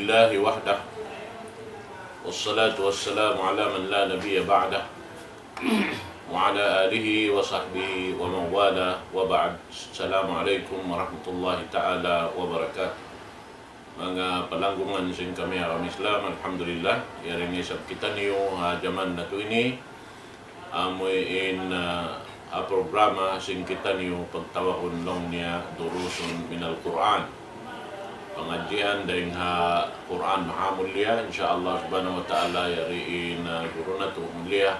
لله وحده والصلاة والسلام على من لا نبي بعده وعلى آله وصحبه ومن والاه وبعد. السلام عليكم ورحمة الله تعالى وبركاته. Mga palanggungan sing kami ang Islam, alhamdulillah, yaring isap kita niyo jaman na to ini amoy in programa sing kita niyo pagtawakon long niya durusun minal Quran. Pengajian dengan Quran Maha Mulia, insyaallah subhanahu wa ta'ala yariin guru na to mulia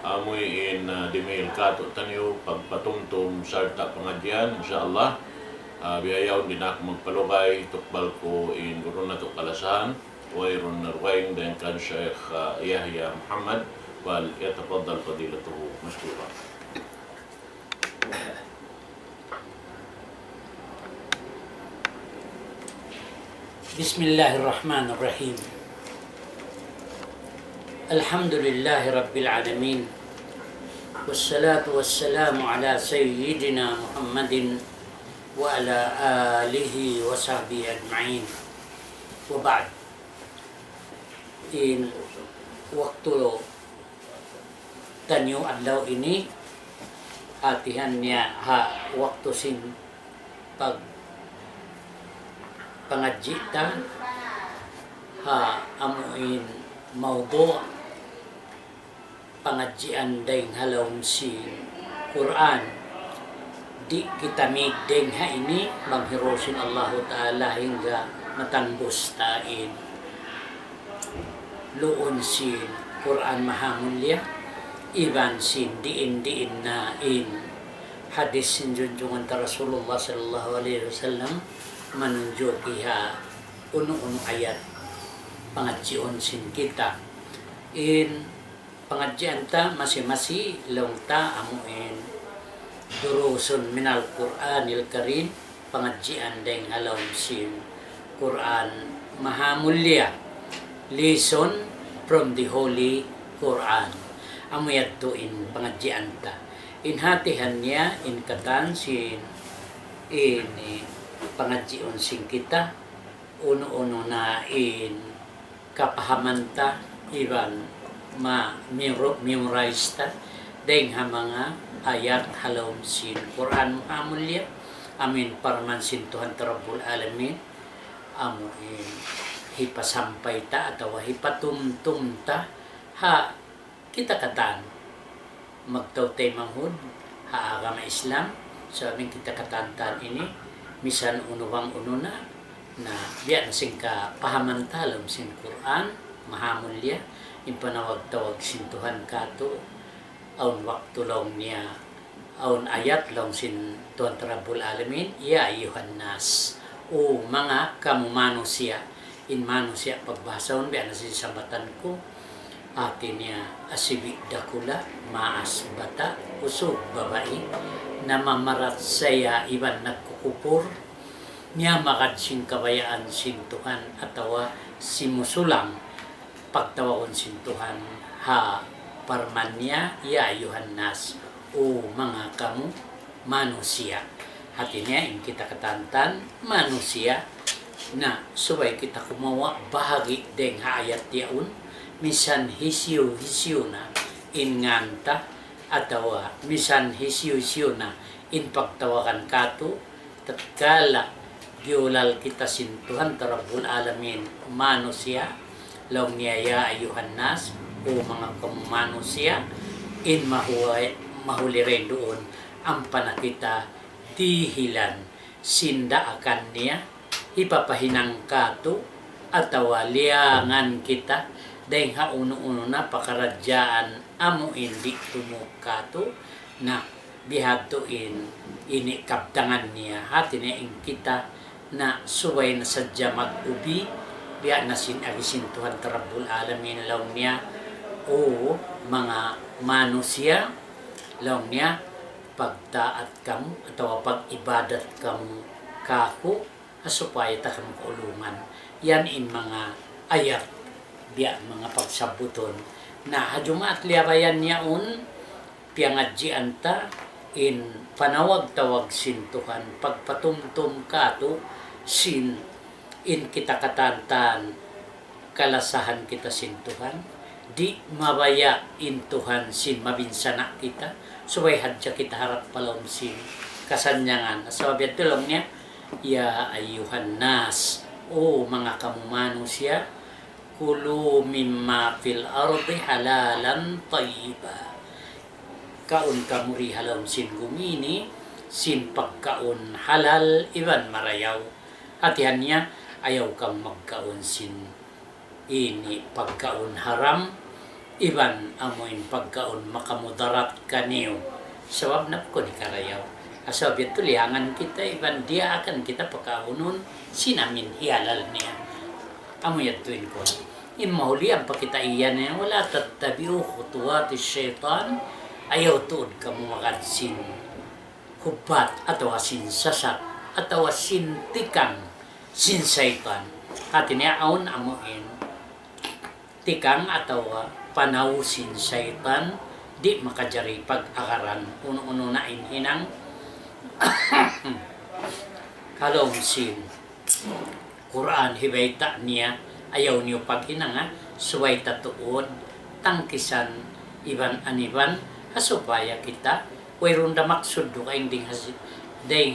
amoy in dimail ka to tanyo pagpatumtum sarta pengajian insyaallah. Biyayaw din ako magpalugay, tukbal ko in guru na to kalasan, wairun narwaing din kan Sheikh Yahya Muhammad, wal yatafaddal fadilatuhu mashkura. Bismillahirrahmanirrahim. Alhamdulillahi Rabbil Alamin. Wassalatu wassalamu ala Sayyidina Muhammadin wa ala alihi wa sahbihi ajma'in. Wa ba'd. In waktu tanyo adlaw ini atihan niya waktu sin pag pangajita amuin mawdu pangajian deng halawm si Quran di kita migdeng ini manghirosin Allah Ta'ala hingga matanggus tain luon sin Quran Maha Mulia iban sin diin na in hadis sin junjungan ta Rasulullah sallallahu alaihi wasallam menunjuk iha uno-uno ayat pengajian sin kita in pengajian ta masing-masing long ta amuin durusun minal Quranil Karim pengajian deng halawm sin Quran Maha Mulia, lesson from the Holy Quran. Amuyat to in pengajian ta in hatihan niya in katan sin in pengajian sin kita uno-uno na in kapahaman ta iban memorize ta deng mga ayat halawm sin Quran Maha Mulia amin parman sin Tuhan Rabbul Alamin amuin hipasampay ta atau hipatumtum ta kita katan magtawtay manghud agama Islam sa aming kita katantan ini misan unuwang uno na biya na sing kapahaman ta halawm sin Quran Maha Mulia impanawag-tawag sin Tuhan kato aun waktu long niya aun ayat long sin Tuhan Rabbul Alamin ya ayuhan nas o mga kamumanusia in manusia pagbasahon biya na sin sabatan ko atin niya asibik dakula maas bata usog babae na mamarat saya iban nagkukupur niya makad sin kabayaan sin Tuhan atawa simusulang pagtawakon sin Tuhan parmanya ya ayuhan nas o mga kamu manusia. Hatinya in kita katantan manusia na subay kita kumawa bahagi deng ayat yaun misan hisiu na in nganta atau misan hisiu na in pagtawakan kato tatkala giulal kita sin Tuhan Rabbul Alamin manusia long niya ya ayuhan nas o mga manusia in mahuli rin doon ang panakita dihilan sinda akan niya ipapahinang kato atawa liangan kita dahil uno-uno na pakaradyaan amo hindi tumukato na bihatuin ini kaptangan niya hati niya in kita na suway na sadya mag-ubi biya na sin Tuhan Rabbul Alamin law niya o mga manusia law niya pagtaat kamu atau pag-ibadat kamu kaku supaya ta kamu kaulungan yan in mga ayat biya mga pagsabuton na hajumat liabayan niya piangadjian ta in panawag-tawag sin Tuhan pagpatumtum kato sin in kita katantan kalasahan kita sin Tuhan, di mabaya in Tuhan sin mabinsana kita, subay hadya kita harap palom sin kasanyangan. Sabi at tulong niya, ya ayuhan nas, o mga kamumanusia, kulu mimma fil ardi halalan tayyiba. Kaon kamuri halom sin gumini, sin pagkaon halal iban marayaw. Hatihan niya, ayaw kang magkaon sin ini pagkaon haram, iban amoin pagkaon makamudarat kaniyo. Sawab na ko ni karayaw. Asab ito liangan kita, iban dia akan kita pagkaunon, sinamin hialal niya. Amoy atuin ko. Imahuli ang pakita iyan niya, wala tatabiu khutuwati syaitan, ayaw tuod ka mga sin hubat, atau sin sasak, atau sin tikang, sin syaitan. Hati niya aon amuin, tikang atau panaw sin syaitan, di makajari pag-akaran, uno-uno na inhinang, kalong sin Quran hibayta niya, ayaw niyo paghinanga, suway tatuod, tangkisan, iban aniban, hasupaya kita, wayron da maksud do kaing ding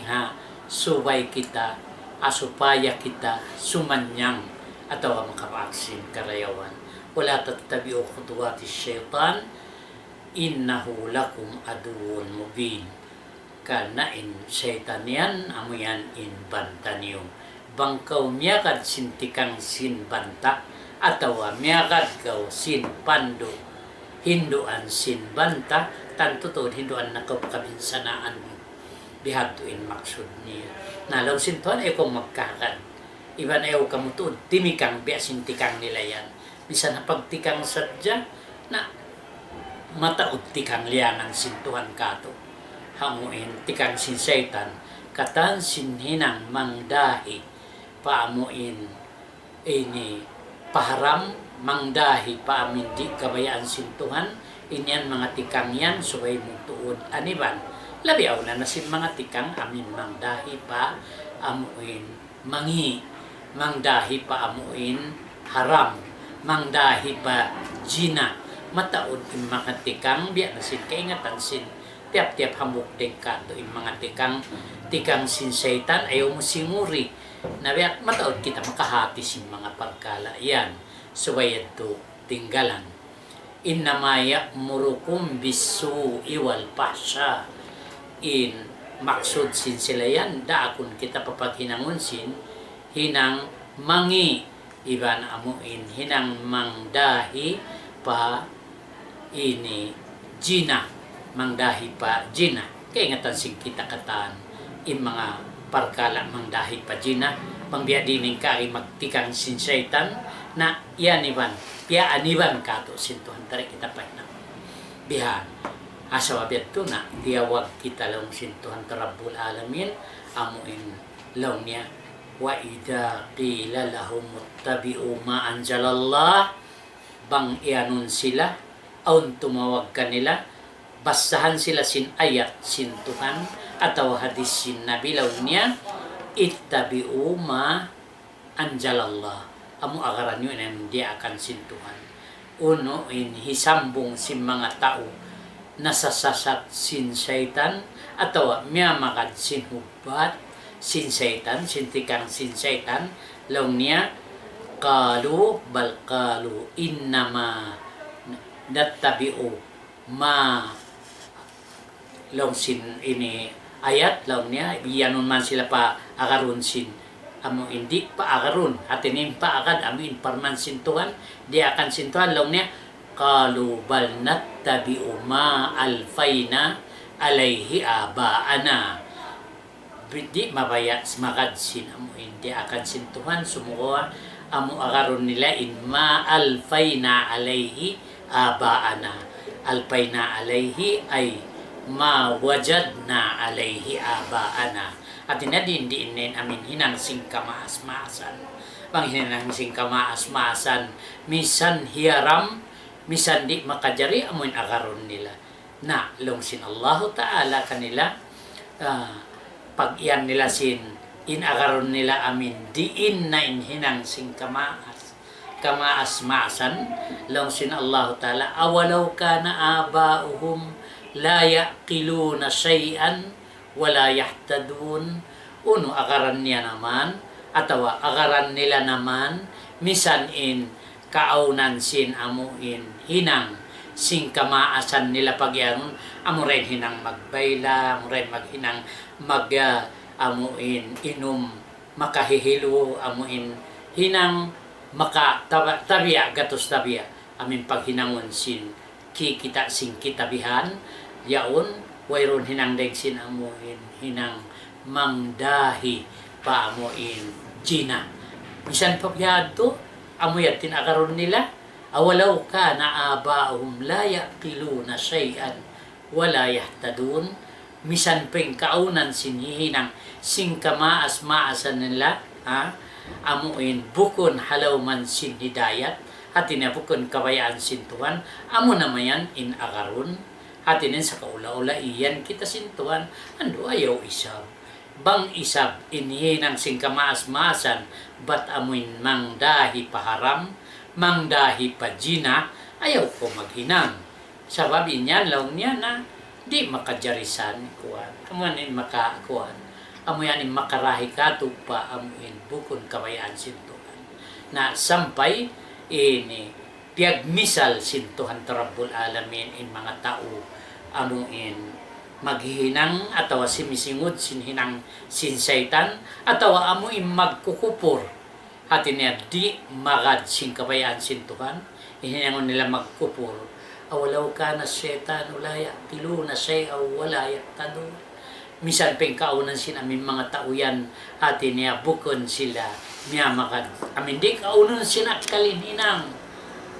ha subay kita, asupaya kita sumanyang atau makapaksin karayawan. Wala tattabi'u khutuwati syaitan, innahu lakum aduwwun mubin. Kana in syaitan yan, amuyan in banta niyo. Bangkaw miyakad sintikang sin banta, atau miyakad kaw sin pando, hinduan sin banta, tanto to hinduan na kapabinsanaan mo. Bihatuin maksud niya. Nalaw sin tuan ay kung magkakad. Iban ayaw kamutod, timikang biya sintikang nila yan. Bisa na pagtikang sadya, na mataod tikang liangan sin tuhan kato. Hamuin tikang sin syaitan, katan sin hinang mangdahi, paamuin ini paharam, mangdahi paamin di kabayaan sin Tuhan, inyan mga tikang yan, subay mo tuod aniban. Labi aw na sin mga tikang, amin mangdahi pa, amuin mangi, mangdahi pa amuin haram, mangdahi pa jina, mataod in mga tikang, biya na sin kaingatan sin, tiap-tiap hamuk deng kato in mga tikang sin syaitan, ayaw mo singuri, na biya mataod kita makahati sin mga pagkala yan. Subayad to tinggalan. Innamaya murukum bisu iwal pasya. In maksud sin sila yan, daakon kita papaghinangon sin, hinang mangi, iban amuin, hinang mangdahi pa ini jina, mangdahi pa jina. Kaya ngatan sin kita kataan, in mga parkala mangdahi pa jina, pangbiya dining kari magtikang sin syaitan, na ianiban, piya aniban kato sin Tuhan tarik kita pa na bihan. Asawabiat to na, tiyawag kita lang sin Tuhan Rabbul Alamin, amuin lang niya, wa idha qila lahum muttabi'u ma anzalallah, bang ianun sila, aun tumawag kanila, basahan sila sin ayat sin Tuhan, atau hadis sin Nabi law niya, ittabi'u ma anzalallah. Amu agaran yun na hindi akan sin Tuhan. Uno, in hisambong sin mga tao nasasasat sin syaitan, atau miyamakad sin hubat sin syaitan, sintikang sin syaitan, law niya, kalu balkalu innama nattabi'u ma law sin ini ayat, law niya, iyanun man sila pa agaron sin amo hindi pa agaron atinin pa agad amin parman sin Tuhan, di akan sin Tuhan long niya, kalu bal nattabi'u ma alfayna alayhi abaana, di mabaya makad sin amo hindi akan sin Tuhan, sumuha amo agaron nila in ma alfayna alayhi abaana. Alfayna alayhi ay ma wajadna alayhi abaana. At inadindi inin amin hinang sing kamaas-maasan. Pang hinang sing kamaas-maasan, misan hiyaram, misan di makajari, amoin agaron nila. Na, longsin Allah Ta'ala kanila, pag iyan nila sin inagaron nila amin diin na inhinang sing kamaas maasan law sin Allah Ta'ala awalaw kana abauhum la yaqiluna shay'an wala yahtadun. Uno agaran niya naman atawa agaran nila naman misan in kaaunan sin amuin hinang sing kamaasan nila pagyanon amo rin hinang magbayla amo rin maghinang amuin inom makahihilo amuin hinang tabiya gatos tabiya amin paghinangon sin kikita sing kitabihan yaon wayron hinang degsin amuin hinang mangdahi pa amuin Gina bisan pagyado amuyat tinakaron nila awalaw ka na abaahum la yaqiluna shay'an wala yahtadun. Misan peng kaunan sinihinang sing kamaas-maasan nila amuin bukon halaw man sin hidayat hatin na bukon kabayaan sin Tuhan amo namayan in agarun hatin sa kaula-ula iyan kita sin Tuhan ando ayaw isab bang isab inihinang sing kamaas-maasan bat amuin mangdahi paharam mangdahi pajina ayaw ko maghinang sabab inyan law niya na di makajarisan kuan amuan makakuan amuyan makarahi katupa amuin bukon kabayaan sin Tuhan na sampay ini piagmisal sin Tuhan Rabbul Alamin in mga tao amuin maghinang atawa simisingod sin hinang sin Satan atawa amuin magkukupor hatin niya di magad sin kabayaan sin Tuhan ihinangon nila magkupor awalaw ka na setan ulaya tilo na say aw wala yaktado. Misan peng kaunan sin amin mga tauyan atin niya bukon sila niya makad amin di kaunan sina kalinhinang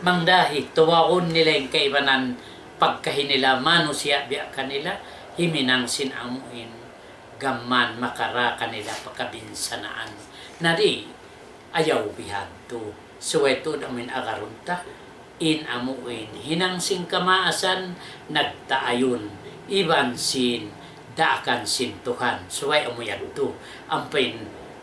mangdahi tuwaon nila yung kaibanan pagkahinila manusia biya kanila himinang sin amuin gaman makara kanila pagkabinsanaan na di ayaw bihadto suweto namin agarunta in amuin hinang sing kamaasan nagtaayon iban sin daakan sin Tuhan suway amuyan to ampain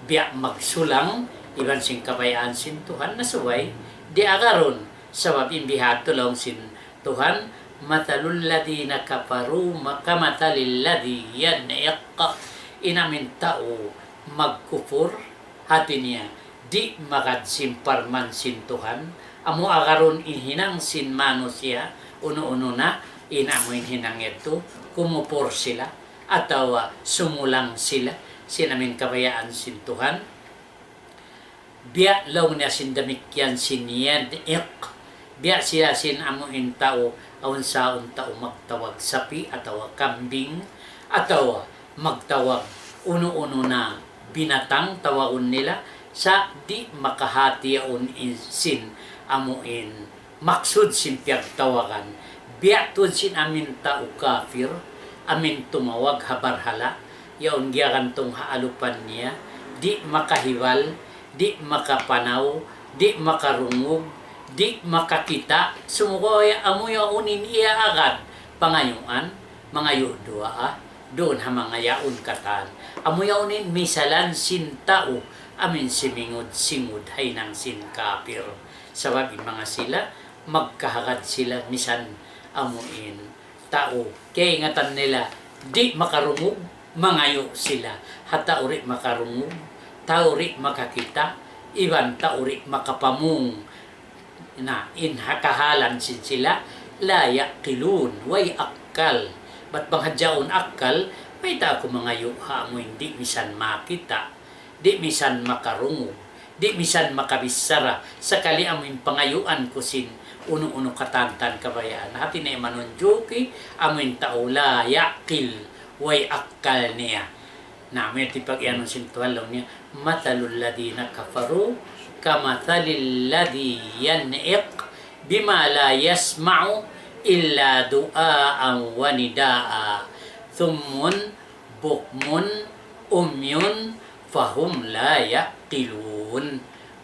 biya magsulang iban sing kabayaan sin Tuhan na suway di agaron sabab imbihad to lang sin Tuhan matalul ladina kafaru makamatalil ladhi yan'iqa inamin tao magkufur hati niya di magad simparman sin Tuhan amo agaron inhinang sin manusia uno-uno na inamoy hinang ito kumupor sila ataw sumulang sila sinamin kabayaan sin Tuhan biya law na sin damikyan sin biya sila sin amuin tao awan saon tao magtawag sapi ataw kambing ataw magtawag uno-uno na binatang tawaon nila sa di makahatiyaon sin amuin maksud sin piyagtawagan biatun sin amin tao kafir amin tumawag habarhala yaon giyakan tong haalupan niya di makahiwal di makapanaw di makarungog di makakita sumukoy amuya unin iya agad pangayuan mga yudua doon ha mga yaon katan amuya unin misalan sin tao amin simingod singod hay nang sin kafir sabab mga sila magkahagad sila misan amuin tao kay ingatan nila di makarungog mangayo sila hata uri makarungog tao uri makakita iban tao uri makapamung na inhakahalan sin sila la yaqilun way akkal bat banghadyaon akkal may ta ko mangayo ha mo hindi misan makita di misan makarungog di misan makabisara sakali amin pangayuan ko sin uno-uno katantan kabayaan hati na manunjuki amin taula yaqil way akkal niya na may tipagyanon sin Tuhan niya matalul ladina kafaru kamathalil ladhi yan'iq bima la yasma'u illa du'aan wa nidaa thummun bukmun umyun fahum la yaqilun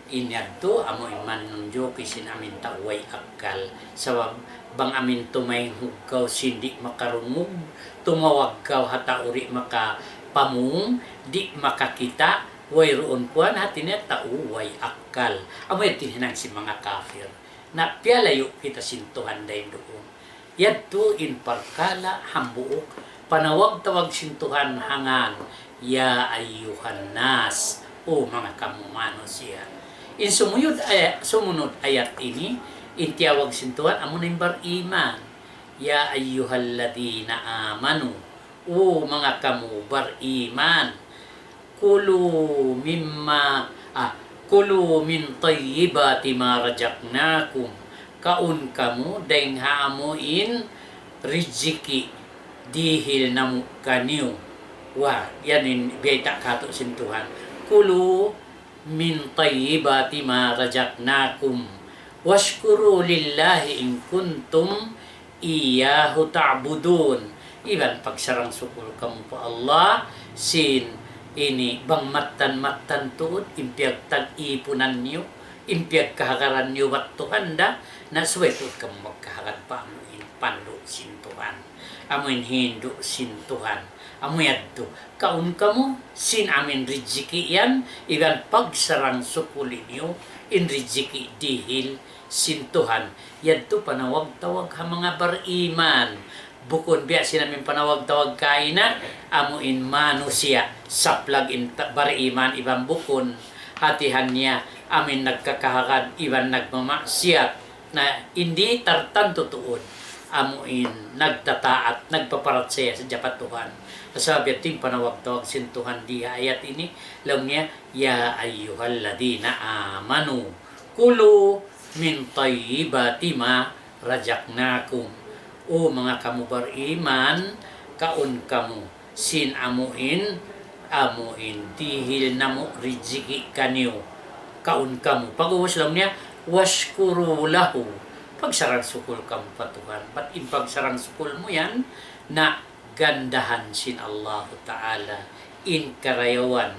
inyadto amo iman nunjoki sin amin taway akal sabab bang amin tumay huggaw sindi makarungog tumawag kaw hata uri maka pamung di makakita wayroon kuan hati niya tao way akal. Amoy tinhinang si mga kafir na piyalayo kita sintuhan dahin doon. Yadto in parkala hambuok panawag-tawag sintuhan hangan ya ayyuhan nas o mga kamumano siya. In sumunod ayat ini intiyawag sintuhan amo na bar iman ya ayyuhalladina amanu o mga kamu bar iman kulu min tayyibati ma razaqnakum kaun kamu deng haamuin riziki dihil namu kaniu. Wah, yanin beta kato sintuhan. Kulu min tayyibati ma razaqnakum washkuru lillahi in kuntum iyyahu ta'budun. Iban pagsarang sukul kamu pa Allah sin ini bang matan tuod impiyag tag-ipunan niyo impiyag kahagaran niyo wat tuhanda na suwetod kamu magkahagan pa amuin panlo sintuhan amuin hindu sintuhan amuyadto kaun kamu sin amin riziki yan iban pagsarang sukuli niyo in riziki dihil sintuhan yadto panawag-tawag ha mga bariman bukod biya sinamin panawag-tawag kaina amuin manusia saplag in bariman ibang bukon hatihan niya amin nagkakahakan iban nagmamaksiyat na hindi tartan tutuod amuin nagtataat nagpaparat siya sa japatuhan sabi ating panawag-tawag sintuhan di ayat ini lang niya ya ayyuhalladina amanu kulu min tayyibati ma razaqnakum o mga kamu bariman kaun kamu sin amuin dihil namu riziki kaniyo kaun kamu pag-uwas lang niya washkuru lahu pagsarang sukul kamu patuhan ba't pagsarang sukul mo yan na gandahan sin Allah Ta'ala in karayawan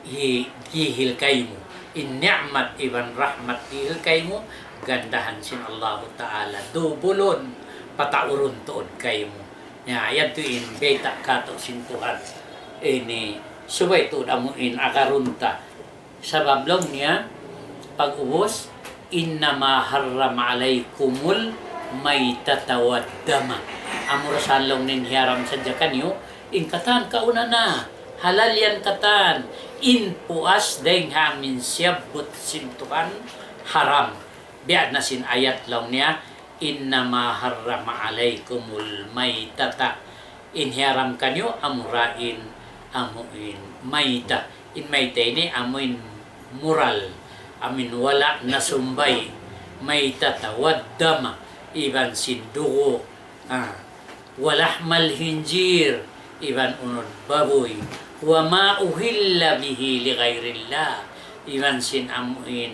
dihil kayo mo in ni'mat iban rahmat dihil kayo mo gandahan sin Allah Ta'ala dubulon pataurun tuod kayo mo. Ya, to in beta kato sintuhan. Ini subay tuod amuin akarunta. Sa bablong niya pag-ubos innama harrama alaykumul maytatawad dama. Amura salong nin hiyaram sa kanyo in katan kauna na halal yan katan in puas deng hamin siyabut sintuhan haram. Biya na sin ayat lang niya innama harrama alaykumul maytata inhiram kanyo amurain amuin mayta in mayta ini amuin mural amin wala nasumbay maytata waddama iban sindugo walahmal hinjir iban unod baboy wa ma uhilla bihi li ghairillah iban sin amuin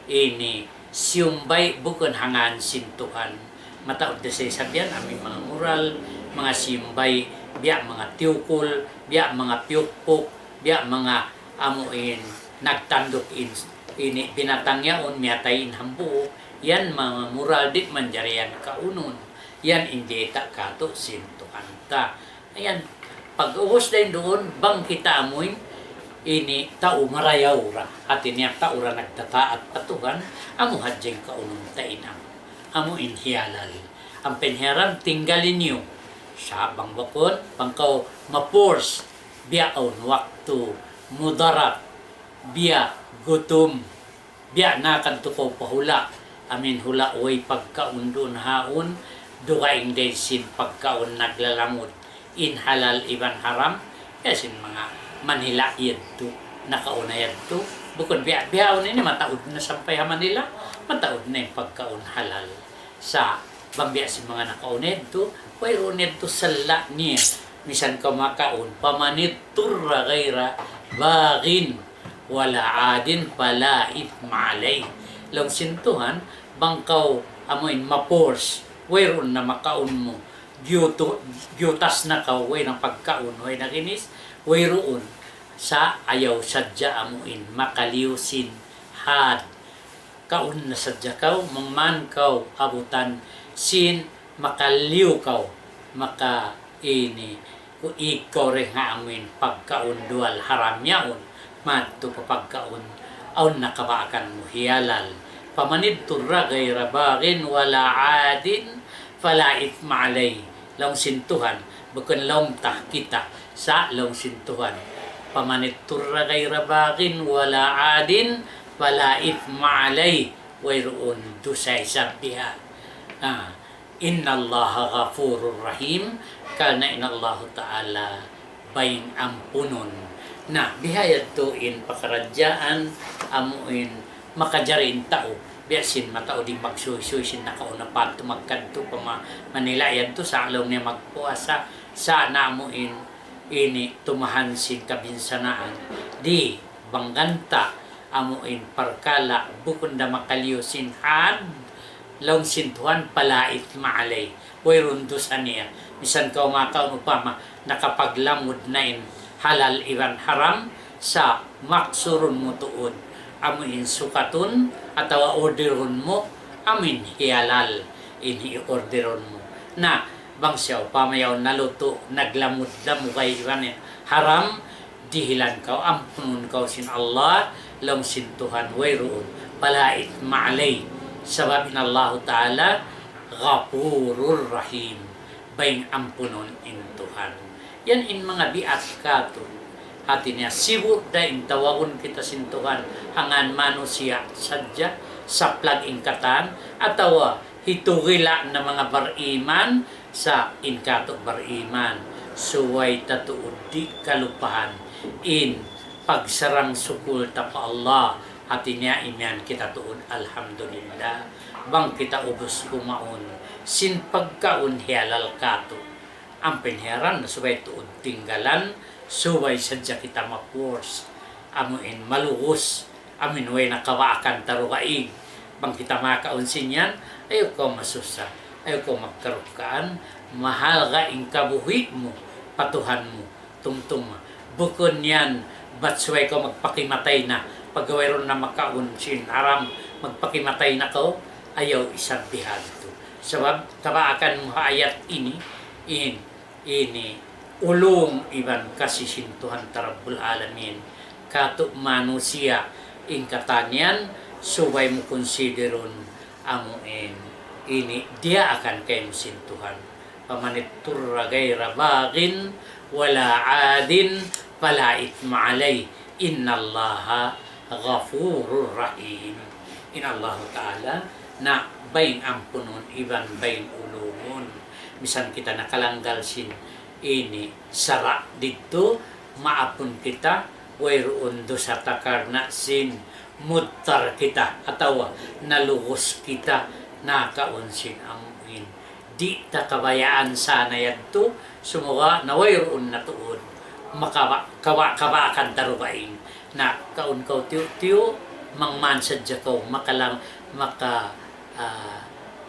ini siumbay bukon hangan sintuhan mataod na sa sabihan aming mga mural mga siumbay biya mga tiukul biya mga piukpuk biya mga amuin nagtandok ini binatang yaon miyatayin hambu yan mga mural dit manjarian kaunon yan hindi ta kato sintuhan ta ayan pag-uwas din doon bang kita amuin ini tao marayaw ra atin niya tao ra nagtataat patuhan amo hadjeng kaunong tainam amo inhialal ang penheram tinggalin niyo sa bangbakon pangkaw mapors biyaon waktu mudarat biya gutom biya nakan tukaw pahula amin hula way pagkaundon haon dugaing din sin pagkaon naglalamod in halal iban haram kasin mga Manila yadto nakauna yadto bukod biyaon ini mataod na sampay ha Manila mataod na yung pagkaon halal sa bambiya si mga nakauna yadto wayroon yadto sala niya misan ka makaon pamanit turra gayra bagin wala adin pala itmalay lang sintuhan bangkaw amoin mapors wayroon na makaon mo gyutas na ka way ng pagkaon way nakinis wayroon sa ayaw sadya amuin makaliusin had kaun na sadya kaw mangman kaw abutan sin makaliw kaw maka ini Kung ikaw rin nga amin pagkaon dual haram yaon, mato pa pagkaon, aun nakabaakan mo hiyalal. Pamanid turra gayra bagin wala adin, fala ithma alay. Laong sintuhan, bukan laong tah kita sa laong sintuhan. Pamanid turra gayra bagin wala adin, fala ithma alay. Wayroon dusay sabiha. Inna Allaha ghafurur rahim, kana inna Allah Ta'ala baying ampunon. Na bihayad tuin pakaradyaan amuin makajarin tao. Biasin matao di magsuy-suy sin nakauna pa magkanto pa manilayan to sa alaw niya magpuasa sa namuin ini tumahan sin kabinsanaan di bangganta amuin parkala bukunda makaliyo sin had laong sintuhan palait maalay. Wayroon dosa niya. Misan ka umakaon upama nakapaglamod na in halal iwan haram sa maksurun mo tuod. Amin sukatun atawa orderon mo amin hialal ini orderon mo. Na bang siya pamayaw naluto naglamod na mo kay iwan haram dihilan ka ampunon ka sin Allah laong sintuhan wayroon palait maalay. Sabab na Allah Ta'ala Ghafurur Rahim, bayang ampunon in Tuhan. Yan in mga biat kato. Hati niya sibuk da in tawagon kita sin Tuhan hangan manusia sadya saplag in katan atawa hitugila na mga bariman sa in kato bariman. Suway tatuod di kalupahan in pagsarang sukul ta pa Allah. Hati niya imyan kita tuon alhamdulillah bang kita ubos kumaon sin pagkaon hialal kato ang pinheran na subay tuon tinggalan subay sadya kita mapurs amuin malugos amin way nakawaakan tarukaig bang kita makaon sinyan ayaw ko masusa ayaw ko magkarukaan mahal ka in kabuhi mo patuhan mo tumtuma bukon yan ba't suway ko magpakimatay na pagawairon na makaon sin haram magpakimatay na ko ayaw isabihan ito sabab kabaakan mo ayat ini ulong iban kasi sintuhan tarabul alamin kato manusia in katanyan subay mo konsideron amuin ini dia akan kayo sintuhan pamanit turragay rabagin wala adin palait maalay inna Allaha Ghafurur Rahim. In Allah Ta'ala na baying ampunon iban baying ulungon. Misan kita nakalanggal sin ini sara dito maapun kita wayroon do sa takarna sin mutar kita atawa nalugos kita nakaon sin amuin. Di ta kabayaan sana yadto sumuga na wayroon na tuod makawa-kawa-kawakan tarubain na kaun kau tiyo mangman sadya kau makalang maka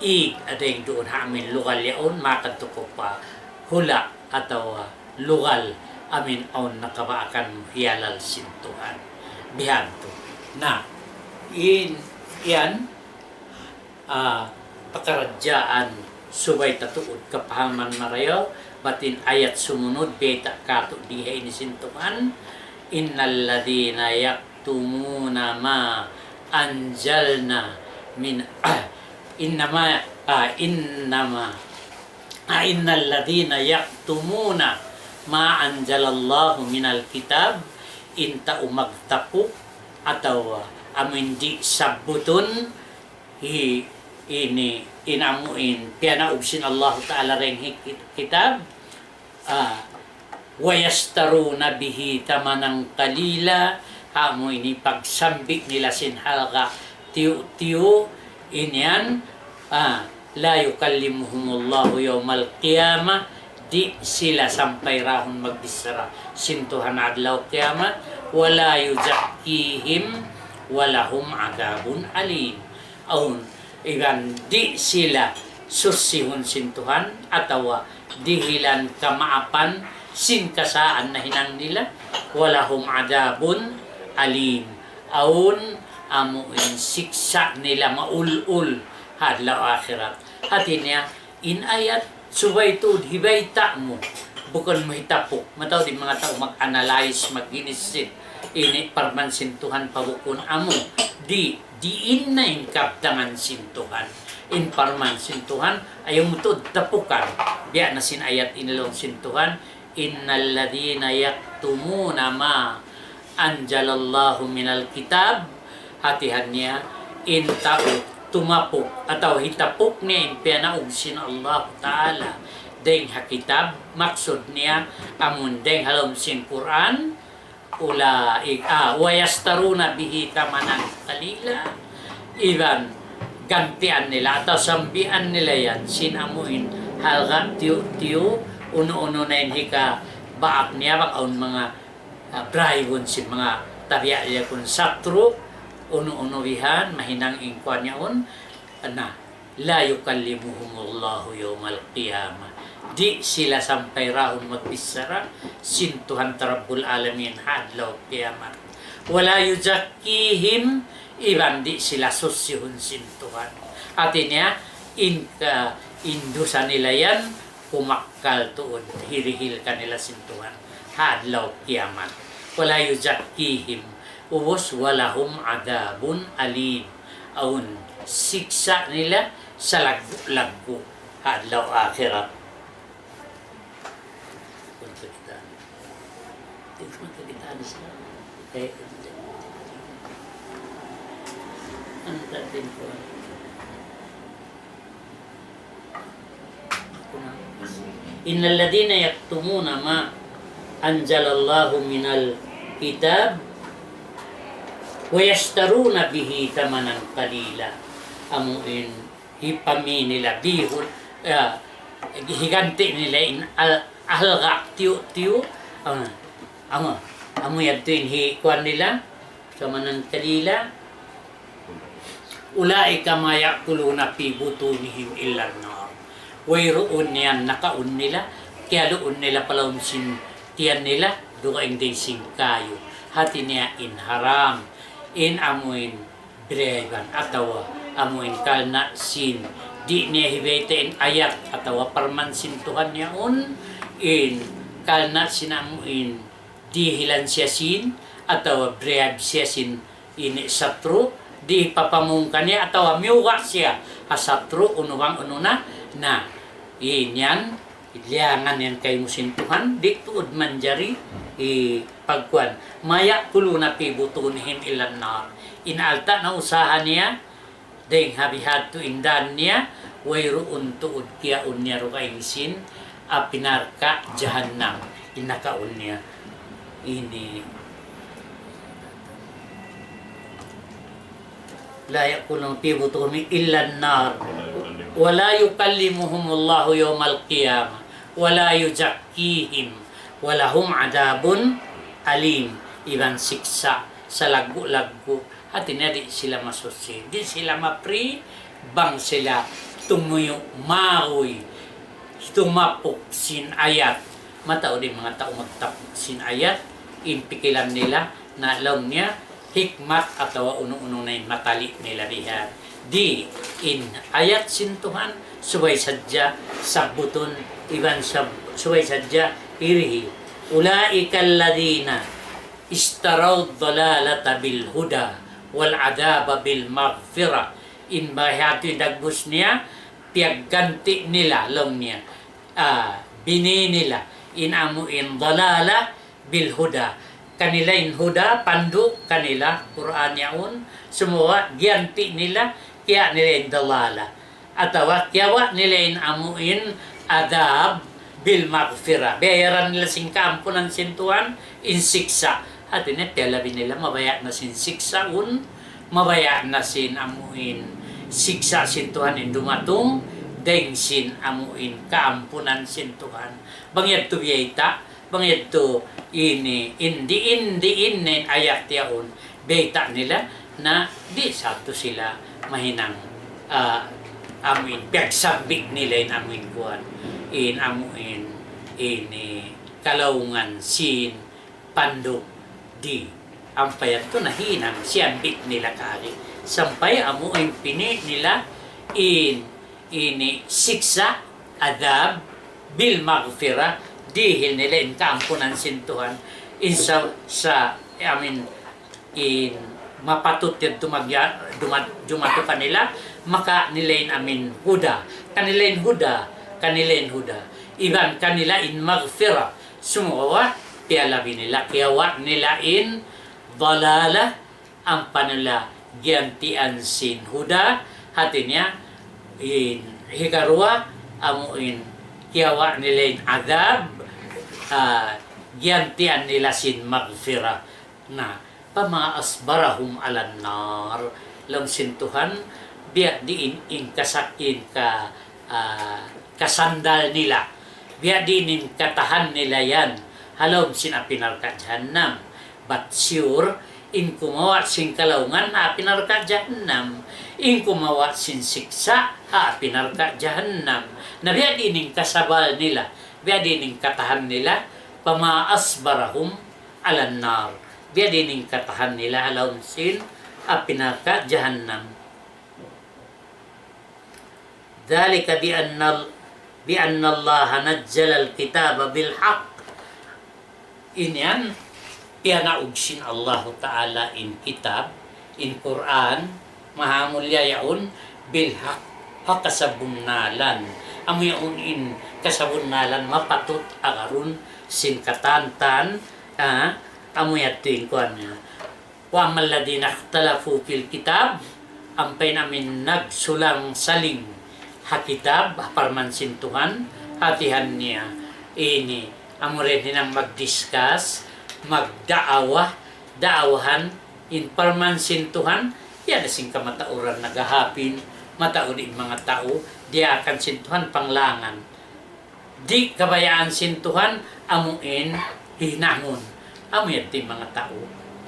ig adeng doon amin lugal yaon makatuko pa hula atau lugal amin on nakabaakan hialal sintuhan bihanto na yan pakaradyaan subay tatuod kapahaman marayo batin ayat sumunod beta kato dihay ni sintuhan innal ladina yaktumuna ma anjalna min innal ladina yaktumuna ma anjalallahu minal kitab inta umagtapuk atau amin di sabutun ini inamuin piana ubsin Allah Ta'ala ring kitab wayastaruna bihi tamanang kalila amo ini pagsambik nila sinhalga tiyo inyan la yukallimuhumullahu yawmal qiyamah di sila sampai rahon magbisara sintuhan adlaw kiamat wala yuzakkihim walahum adabun alim aun iban di sila susihon sintuhan atawa dihilan kamaapan sin kasaan na hinang nila walahum adabun alim aun amuin siksa nila maulul hadlaw akhirat hati niya in ayat subay tuod hibay ta mo bukon mo hitapok mataw di mga tao mag-analyze mag-inisit ini parmansintuhan pabukon amo diin na in kaptangan sintuhan in parmansintuhan ayaw mo to tapukan biya na sinayat inilong sintuhan innal ladina yaktumuna ma anjalallahu minal kitab hatihan niya in tao tumapok atau hitapok niya in piyanaog sin Allah Ta'ala deng hakitab maksud niya amun deng halom sin Quran wayastaruna bihi tamanan kalila iban gantian nila atau sambian nila yan sinamuin halga tiyo uno-uno na hika baak niya bakaun mga bribon si mga tabiya niya kung satro uno-uno wihan mahinang ingkwan niya na la yukallimuhumullahu yawmal qiyamah di sila sampai rahon magbisara sintuhan Rabbul Alamin hadlaw kiamat wala yuzakkihim iban di sila susyuhun sintuhan artinya indusa nila yan kumakkal tuod hirihil kanila sintuhan hadlaw kiamat wala yuzakkihim ubos walahum adabun alim aun siksa nila sa lagbu hadlaw akhirat. Innal ladina yaktumuna ma anzalallahu minal kitab wa yashtaruna bihi tamanan qalila amuin hipami nila bihul higanti nila in alga tiyo amo yadtuin hikuan nila tamanan qalila ulaika ma yakuluna fi butunihim illa an-nar wayroon niyan nakaun nila kaya doon nila palawon sin tiyan nila dukaing day sing kayo hati niya in haram in amuin bregan atawa amuin kalna sin di niya hibete in ayat atawa parmansin Tuhan niya in kalna sinamuin di hilan siya sin atawa bread siya sin in satro di papamungkan niya atawa miuwa siya hasatro unuwang ununa na yan iliangan yan kay musin Tuhan di tuod manjari pagkuan maya kuluna pi butunihim ilan nar inalta na usahan niya deng habihad tu indan niya wayroon tuod kiya unya rukaing sin pinarka jahannam inakaun niya ini la yakulun fi butunihim illa nar wala yukallimuhumullahu yawmal qiyamah wala yuzakkihim walahum adabun alim iban siksa sa lagu-lagu hati na di sila masusi di sila mapri bang sila tumuyo maoy tumapok sin ayat matao din mga tao magtapok sin ayat impikilan nila na alam niya hikmat atawa uno-uno na matali nila bihan di in ayat sintuhan suway sadya sabuton iban suway sadya irihi ulaika alladhina istaraw dalalata bil huda wal adaba bil maghfirah in bahati dagbus niya piagganti nila long niya bini nila in amuin dalala bil huda kanila in huda pandu kanila Quran yaun semua gianti nila kaya nila in dalala atawa kiyawa nila in amuin adab bil maghfirah bayaran nila sing kampunan sintuan in siksa hati na tialabi nila mabaya na sin siksa mabaya na sin amuin siksa sintuhan in dumatong deng sin amuin kaampunan sintuhan bangyad to biyayta bangyad to ini indiin nen ayak tiyaon biyayta nila na di sakto sila mahinang amuin piagsabik nila in amuin kuhan in amuin ini kalawungan sin pandok di ang payat to nahinang siyambik nila kari sampay amuin pini nila ini siksa adab bil maghfirah dihil nila in kaampunan sintuhan in in mapatut yun dumato kanila maka nilain amin huda kanilain huda iban kanila in magfira sumuwa pialabi nila kiyawa nila in dalala ang panala giantian sin huda hatinya in higarwa amuin kiyawa nila in adab giantian nila sin magfira na pamaasbarahum alan nar lam sintuhan biya diin in kasakin ka kasandal nila biya diin katahan nila yan halom sin apinar ka jahannam but sure in kumawa sin kalaungan apinar ka jahannam in kumawa sin siksa apinar ka jahannam na biya diin kasabal nila biya diin katahan nila pamaasbarahum alan nar biya dining katahan nila halawin sin apinaka jahannam. Dhalika bi anna Allah nazzala al-kitaba bil haqq. Inyan piyanaugsin Allah Ta'ala in kitab, in Quran, mahamulya yaun bil haqq, hakasabunnalan. Amo yaun in kasabunnalan mapatut agarun sin katantan, amo yatin kuan niya. Wa amal ladina ikhtalafu fil kitab, ampay namin nagsulang saling hakitab, parmansin Tuhan, hatihan niya. Ini, amo rin nilang mag-discuss, daawahan, in parmansin Tuhan, yan asing kamatauran nagahapin, matao din mga tao, di akan sintuhan panglangan. Di kabayaan sintuhan, amuin, hinangon. Amo yatin mga tao.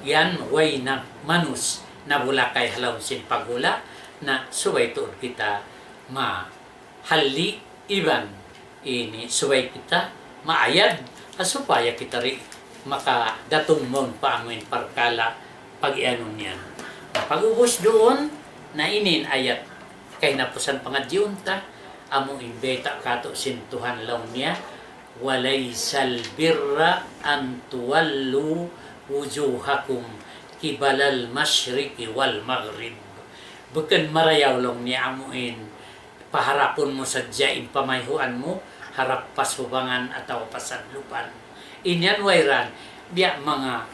Yan, way na manus na wala kay halaw sin pagula na suway tuod kita mahali iban. Ini suway kita maayad asupaya kita rin makadatong mon pa amin parkala pag-ianon niya. Pag-ubos doon na inin ayat kay napusan pangadyon ta amo imbeta kato sintuhan law niya walaysal birra an tuwallu wujuhakum kibalal masyriqi wal maghrib. Bukan marayaw lang niya amuin paharapon mo sa dyain pamayhuan mo harap pasubangan ataw pasadlupan. Inyan wayran biya mga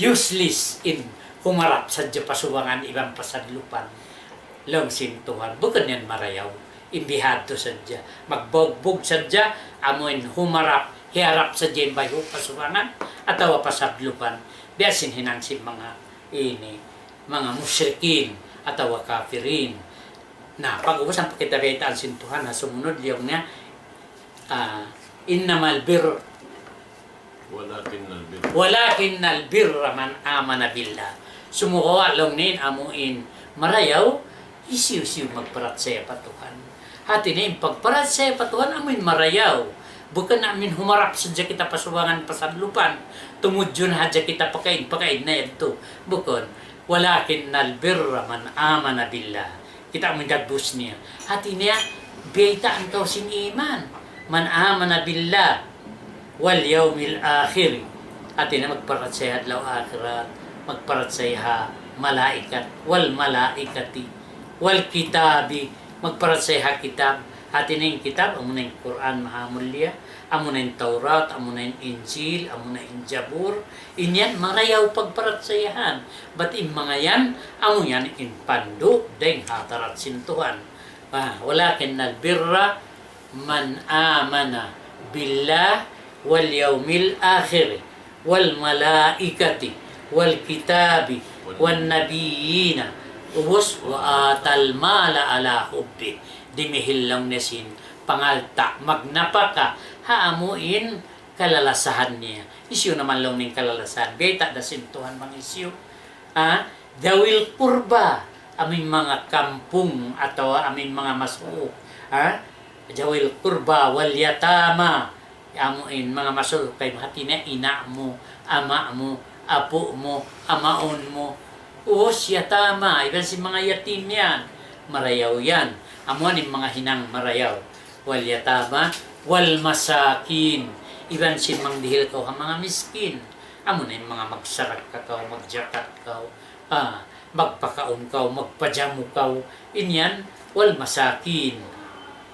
useless in humarap sa dya pasubangan ibang pasadlupan lang sintuhan. Bukan yan marayaw imbihado sadya magbogbog sadya amuin humarap hiharap sa dyan bayo pasubangan atawa pasadlupan biasin hinansin mga mga musyrikin atawa kafirin na pag-ubusan pakitabetaan sintuhan na sumunod yung niya innamal bir walakinnal birra man amana billah sumukawa lang nin amuin marayaw isiw-siw magparat saya patuhan hati na yung pagparat saya patuhan amuin marayaw bukan namin humarap sa kita pasubangan pasadlupan tumudyon hadya kita pakain na ito bukan walakinnal birra man amana billah kita amin dadbus niya hati niya biyaitaan kau sin iman man amana billah wal yawmil akhir hati na magparat saya hadlaw akhirat magparat saya malaikat wal malaikati wal kitabi magparat saya kitab hati na yung kitab amo na yung Quran mahamulya amo na yung Taurat amo na yung Injil amo na yung Jabur inyan marayaw pagparat sayahan bat in mga yan amo yan in pandu deng hatarat sintuhan walakinnal birra man amana billah wal yawmil akhir wal malaikati wal kitabi wan nabiyina ubos wa atal mala ala hubbi dimihil lang nesin pangalta magnapaka haamuin kalalasahan niya isyu naman lang ning kalalasahan beta da sintuhan mga isyu dawil kurba aming mga kampung atau aming mga masuo dawil kurba wal yatama amuin mga masuo kay hati na ina mo ama mo apo mo amaon mo yatama iban si mga yatim yan marayaw yan amuan yung mga hinang marayaw wal yatama wal masakin. Iban sin mangdihil ka mga miskin. Amo na yung mga magsarak ka magjakat ka, magpakaon ka, magpajamu ka. Inyan, wal masakin.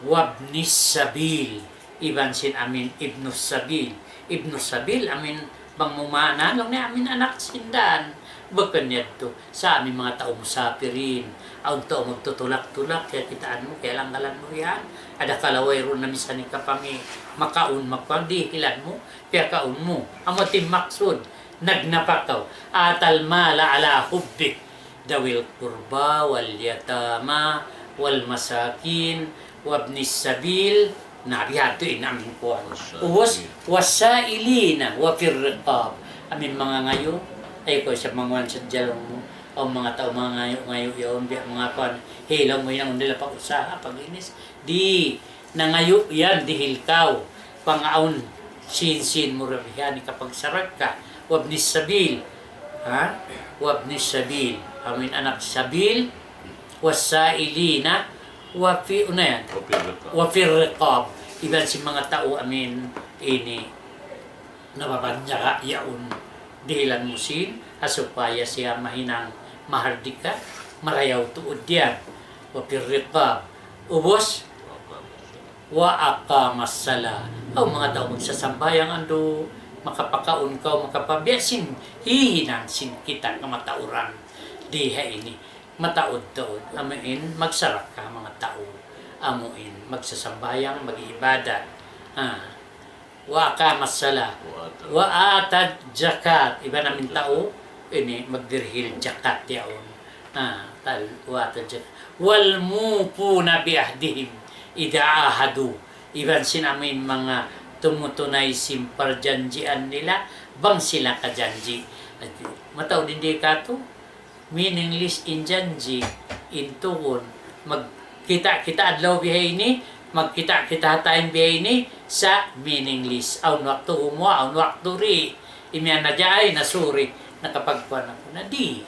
Wabnis sabil. Iban sin amin ibnus sabil. Ibnus sabil amin bang mumana lang ni amin anak sindan. Bakan to sa amin mga tao musapirin. Aun to magtutulak-tulak kaya kitaan mo, kaya lang galan mo yan. Ada kalaway ron na misan ni kapami makaun magpandihilan mo, kaya kaun mo. Amatim maksud, nagnapakaw. Atal mala ala hubbik. Dawil kurba, wal yatama, wal masakin, wabnis sabil. Nabihato namin po. Uwas, wasailina, wafir riqab. Amin mga ngayon, ay ko sa mga sa jalong mo, o mga tao mga ngayon, yung mga pan, hilaw mo yan, nila pa usaha, pag-inis. Di, na ngayon yan, dihil kaw, pangaon, sin mo rabihan, kapag sarak ka, wabnis sabil, ha? Wabnis sabil, amin anak sabil, wasailina, wafi, una yan, wafir riqab. Iban si mga tao, amin, ini, nababanya ka, yaon, dihilan mo sin, asupaya siya mahinang mahardika, marayaw tuod yan. Wafir riqab, ubos, wa aqamas sala. O mga tao magsasambayang ando, makapakaon ka, makapabiyasin, hihinang sin kita kamatauran. Diha ini, mataod-taod, amin, magsarak ka mga tao. Amuin, magsasambayang, mag-iibada. Wa aqamas sala. Wa atad zakat. Iba namin tao, ini magdirhil zakat yaon. Wa atad zakat. Wal mupuna bi ahdihim idha ahadu. Iban sinamin mga tumutunay simparjanjian nila, bang sila kajanji. Mataw din di ka to, meaningless in janji, in tuon, magkita-kita adlaw bihay ni, magkita-kita tayong bihay ni, sa meaningless. Aun waktu umwa, aun waktu ri, imyan na jay, nasuri, nakapagpuan ako na di.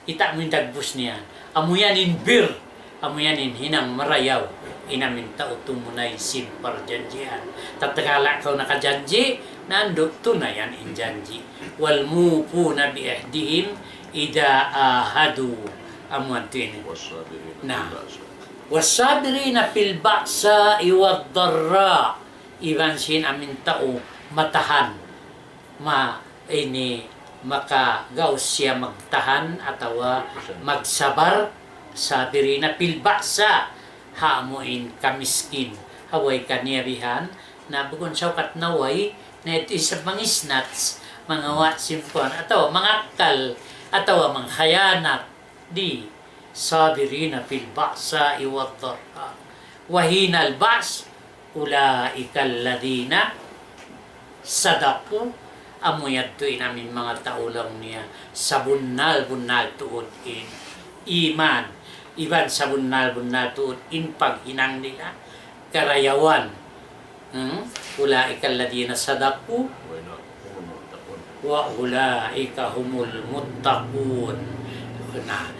Kita mo yung dagbus niya. Amuyan in bir, amuyan in hinang marayaw. Inamin tao tumunay simpar janjian. Tatakala ka nakajanji, nandot tunayan in janji. Wal mupu na biahdihim, ida ahadu. Amuan tuin. Na. Wasabirina fil ba'sa iwad darra. Iban sin amin tao matahan. Ini makagaw siya magtahan atau magsabar. Sabirina fil ba'sa. Hamuin kamiskin. Haway kaniyabihan na bugon sa katnaway na ito isa mangisnats, mga watsimpuan, atau mga akal, atau mga khayanat. Di sabirina fil ba'sa iwad darra. Wahinal ba's ulaika alladhina sadaqu. Amuyad to inamin mga taulang niya sa bunal tuod in iman. Iban sa bunal tuod in paghinang nila karayawan. Ulaika alladhina sadaqu wa ulaika humul muttaqun. Na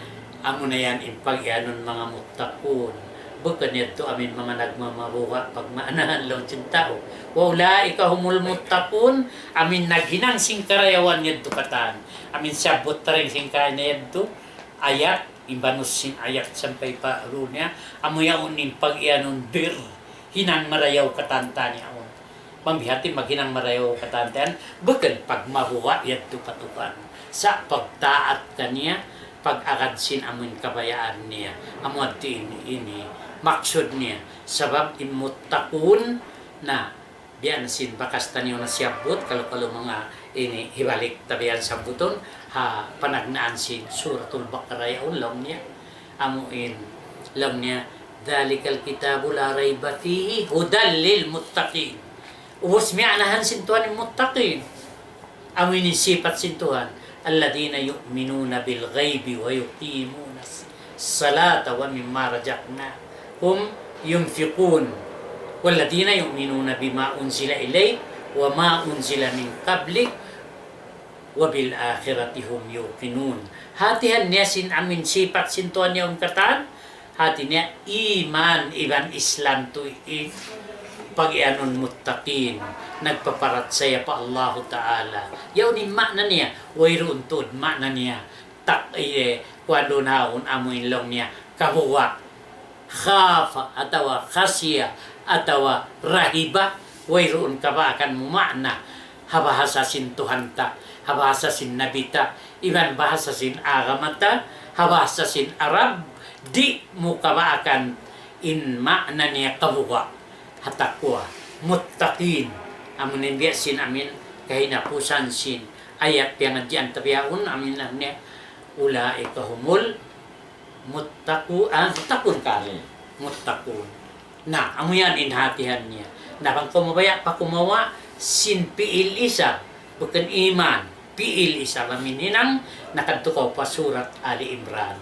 amo na yan in pag-ianon mga muttaqun. Bukan ito amin mga nagmamabuha pag maanahan lang yung tao. Wala ikahumul muttaqun, amin naghinang sing karayawan yadto katan. Amin sabot rin sing kaya yadto ayat, imbanus sing ayat sampay pa runya. Amuyaon in pag-ianon bir, hinang marayaw katanta niya. Pambihati maghinang marayaw katantan, bukan pagmabuha yadto patukan. Sa pagtaat kaniya, pag-agad sin amin kabayaan niya. Amuat ini maksud niya. Sabab imuttaqun na biyan sin bakas taniyo na siyabot kalau mga ini hibalik tabihan sa buton ha panagnaan sin suratul Baqarah yaon lang niya. Amuin lang niya dalikal kitabu la rayba fihi hudal lil muttaqin. Ubos mi'anahan sin tuhan yung muttaqin. Amuin sifat sin tuhan alladhina yu'minuna bil ghaibi wa yuqimuna salata wa mimma razaqnahum yunfiqun walladhina yu'minuna bima unzila ilayk wa ma unzila min qablik wa bil akhirati hum yuqinun. Hatihan niya sin amin sifat sin tuhan niya katan hati niya iman iban Islam to pag-ianon muttaqin nagpaparat saya pa Allah Ta'ala yaw ni makna niya wayroon tod makna niya tak kwando naon amoy long niya kabuwa khafa atawa khasya atawa rahiba wayroon ka ba akan mo makna habahasa sin Tuhan ta habahasa sin nabita iban bahasa sin agamata habahasa sin Arab di mo ka ba akan in makna niya kabuwa hatakwa muttaqin amun biya sin amin kahinapusan sin ayat yang dian tabiaun amin niya ulaika humul muttaqun ka muttaqun na amuyan inhatihan niya napang kumabaya pa kumawa sin piil isa bukan iman piil isa lamin hinang nakadtukaw pa surat Ali Imran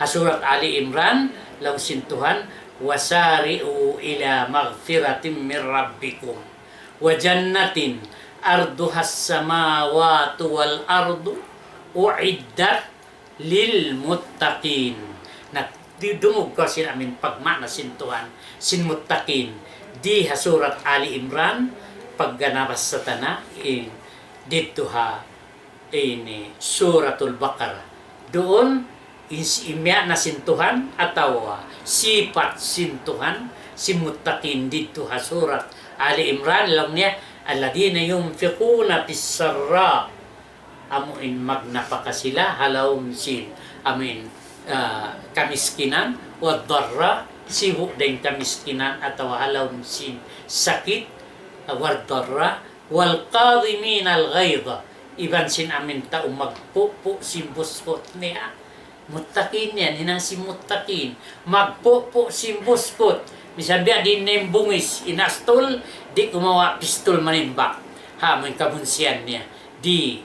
surat Ali Imran law sin Tuhan wasari'u ila maghfiratin min rabbikum wa jannatin arduhas samawati wal ardu uiddat lil muttaqin na didungog ko sin amin pagmana sin Tuhan sin muttaqin di surat Ali Imran pagganabas sa tana dito ha ini suratul Baqarah doon imya na sin Tuhan atau sifat sin Tuhan si muttaqin dito ha surat Ali Imran lang niya alladina yunfiquna fis-sarra amuin magnapaka sila halawm sin amin kamiskinan wa darra sibuk din kamiskinan atau halawm sin sakit wa darra wal qadimin al ghaidha iban sin amin ta magpupo sin buskot niya muttaqin yan, hinang si muttaqin. Magpo-po si buskot. Misan biya din nembungis, inastol, di kumawa pistol manimbak. May kabunsiyan niya. Di,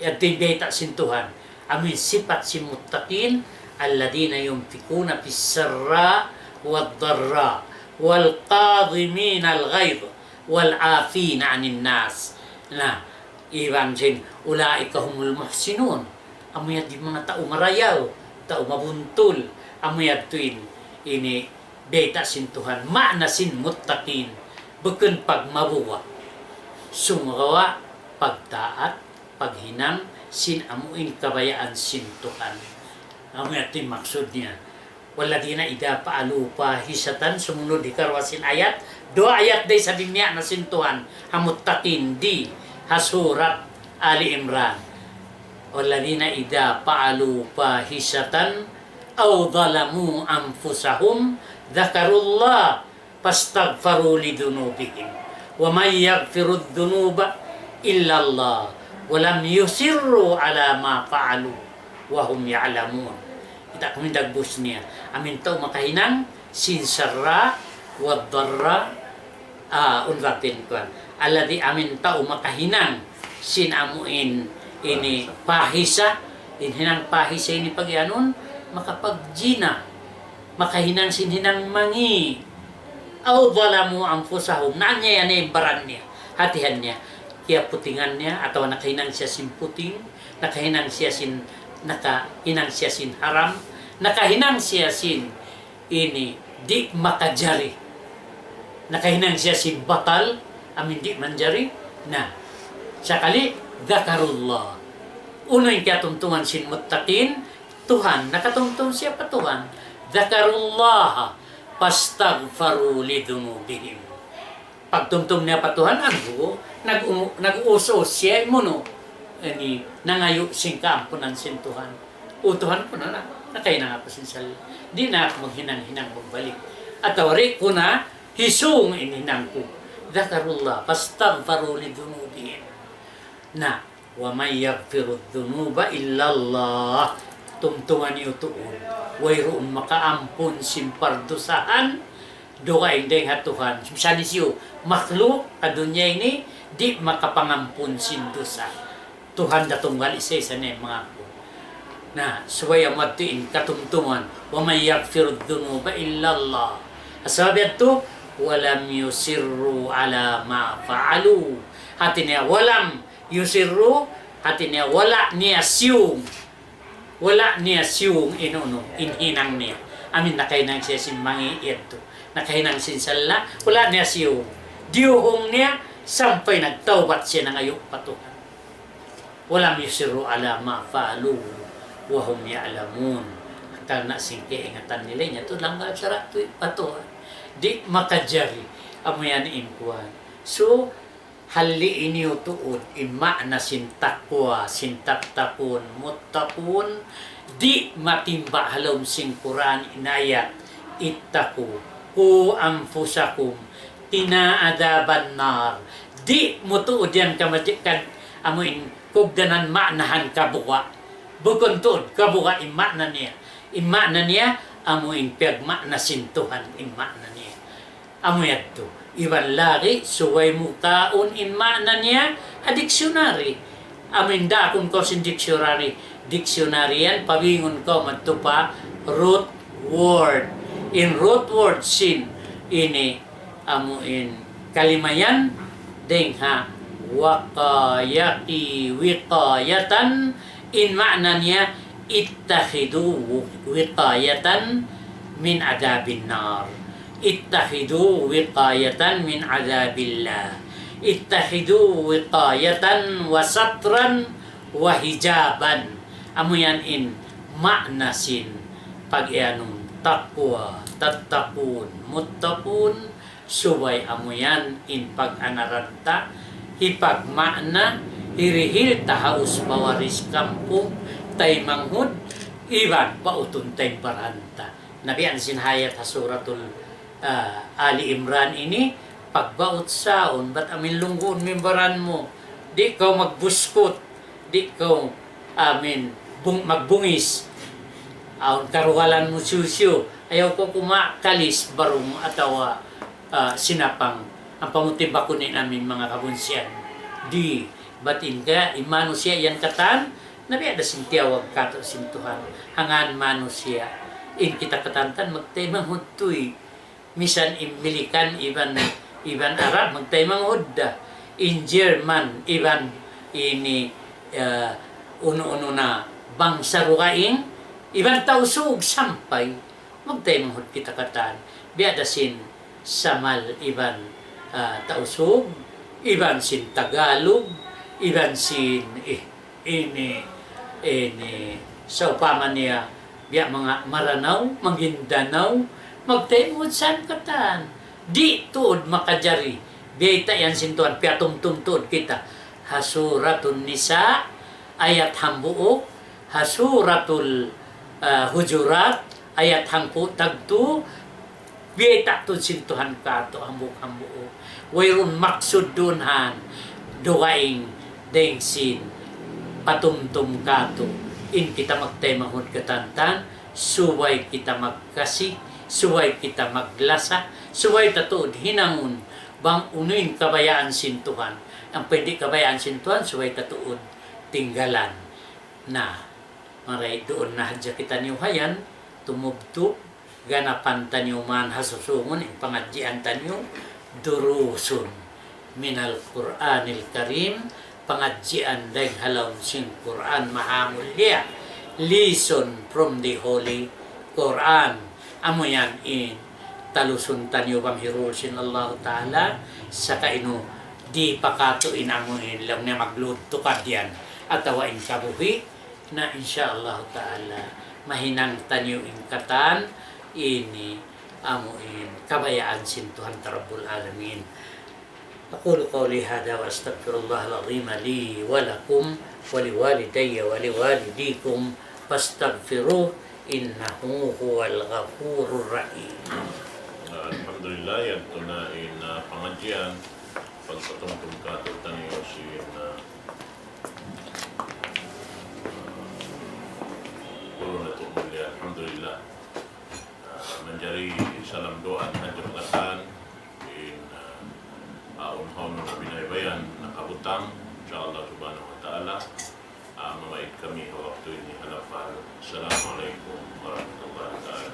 at di beta sintuhan. Amin sifat si muttaqin, alladina yunfikuna fis-sarra wad-darra wal qadimin al-ghaidh wal afina 'anil nas. Na, iban sin ulaika humul muhsinun. Amoyat di mga tao marayaw, tao mabuntul, amoyat tuin ini beta sin Tuhan, makna sin muttaqin, bukan pag mabuwa, sumagawa, pagtaat, paghinang, sin amuin kabayaan sin Tuhan. Amoyat tuin maksud niya. Waladina ida paalu pahisatan, sumunod ikarwasin ayat, dua ayat day sa dimya na sin Tuhan, hamuttaqin di hasurat Ali Imran. والذين إذا فعلوا فاحشة أو ظلموا أنفسهم ذكروا الله فاستغفروا لذنوبهم ومن يغفر الذنوب إلا الله ولم يصروا على ما فعلوا وهم يعلمون. Kita kami dagbus niya. Amin tao makahinang sinsarra waddarra unratin ko. Alladhi amin tao makahinang sinamuin ini pahisa, hinang pahisa ini pagyanon, makapagjina, makahinang sinhinang mangi, aw zalamu anfusahum, nanya yan ay baran niya, hatihan niya, kaya putingan niya, atau nakahinang siya sin puting, nakahinang siya sin haram, nakahinang siya sin ini di makajari, nakahinang siya sin batal, amin di manjari, na, sakali, Zakarullah. Uno yung katuntungan sin muttaqin, Tuhan. Nakatungtong siya pa Tuhan. Zakarullah. Pastaghfaru lidunubihim. Pagtungtong niya pa Tuhan, nag-uso siya imuno. Nangayo sing kaampunan sin Tuhan. O Tuhan ko na nakay na nga pa sin sali. Di na ako maghinang-hinang magbalik. At awari ko na, hisung ininang ko. Zakarullah. Pastaghfaru lidunubihim. Na wa may yaghfiru dhunuba illa Allah tumtungan niyo tuon wayroon makaampun simpardusahan doa indeng hatuhan sani siyo makhluk kadunya ini di makapangampun sin dosa Tuhan datunggal isa sa ne mga ko na suwaya matiin katumtungan wa may yaghfiru dhunuba illa Allah asabi to walam yusirru ala ma fa'alu hatinya walam yusirru hatinya wala niya siyong inuno inhinang niya Amin nakainang siya simmangi ito. Nakainang sinsala. Wala niya siyo. Diyuhong niya. Sampay nagtawbat siya ng ayok patuhan. Walam yusiru ala ma fa'alu. Wahum ya'lamun. Karena singke ingatan nila niya. Ito lang nga sarap ito patuhan. Di makajari. Amo yan impuan. So, hali inyo tuod. Ima na sintakwa. Sintaktapun. Muttapun. Di matimba halom sing Quran inayat. Ittaku. Ku anfusakum. Tinaadaban nar. Di mo tuod yan kamajikan amuin kugdanan maanahan kabuka. Bukon tuod kabuka ima na niya. Ima na niya amuin piyagma na sintuhan ima na niya. Amuyat to. Iwan lagi suway mo kaon ima na niya a diksyonary. Amin da akong ko sin dictionary. Dictionary yan pabingon ko magtupa root word. In root word sin ini amuin kalimayan dengha waqayati wiqayatan in maknanya ittakhidu wiqayatan min adabin nar ittakhidu wiqayatan min adabillah ittakhidu wiqayatan wa satran wa hijaban amuyan in maknasin pag-ianong takwa tattaqun muttaqun subay amuyan in pag-anaranta, hipag makna, hirihil tahaus bawaris kampung, tay manghud, iban pautun tay baranta. Nabiyan sinhayat ha suratul Ali Imran ini, pagbaut saon, ba't amin lunggun mimbaran mo? Di ka magbuskot, di ka magbungis, aon karugalan mo susyo, ayaw ko kumakalis barong atawa, sinapang ang pamutiba ko ni namin mga kabunsian. Di batin ka, imano siya yan katan, nabi ada sintiyawag kato sintuhan, hangan mano siya. In kita katantan, magtaymang hudtoy. Misan imilikan, iban Arab, magtaymang hudda. In German, iban ini uno-uno na bangsa rukaing, iban tausog sampay, magtaymang hud kita katan. Biada sin Samal iban tausog, iban sin Tagalog, iban sin ini sa upaman niya biya mga Maranaw, Maguindanao, magtaimod san katan. Di tuod makajari. Biya yan sintuan, piatum-tum tuod kita. Hasuratun Nisa, ayat hambuok, Hasuratul Hujurat, ayat hangpu tagtu, biya tun sintuhan kato hambuk-hambuok. Wayrun maksud dunhan, duwaing dengsin, patumtum kato. In kita magtaymahod katantan, suway kita magkasik, suway kita maglasa, suway tatuod hinangon, bang unuin kabayaan sintuhan. Ang pwede kabayaan sintuhan, suway tatuod tinggalan. Na, maray doon na hadya kita niyo tumubtub, ganapan tanyo man hasusungon, yung pangadjian tanyo, durusun minal Qur'anil Karim, pangadjian dahil halaw sing Quran mahamulya, listen from the Holy Quran. Amo yan in talusun tanyo pamhirul sin Allah Ta'ala, sa kaino di pakatuin amuin lang na magluto ka diyan at tawain kabuhi na insyaAllah Ta'ala mahinang tanyo ingkatan ini amuin kabayaan sin Tuhan Rabbul Alamin. Aqulu qawli hada wa astaghfirullah al-azim li wa lakum wa liwalidayya wa liwalidikum fastaghfiruh innahu huwal ghafurur rahim. Alhamdulillah, yan ito na pangadyan pagpatungtong katutan niyo si puro na ito muli. Alhamdulillah, manjari salam doa at hadjokatan in unhaw na binaybayan nakabutang insyaAllah subhanahu wa ta'ala. Mamait kami waktu ini halafal. Assalamualaikum warahmatullahi wabarakatuh.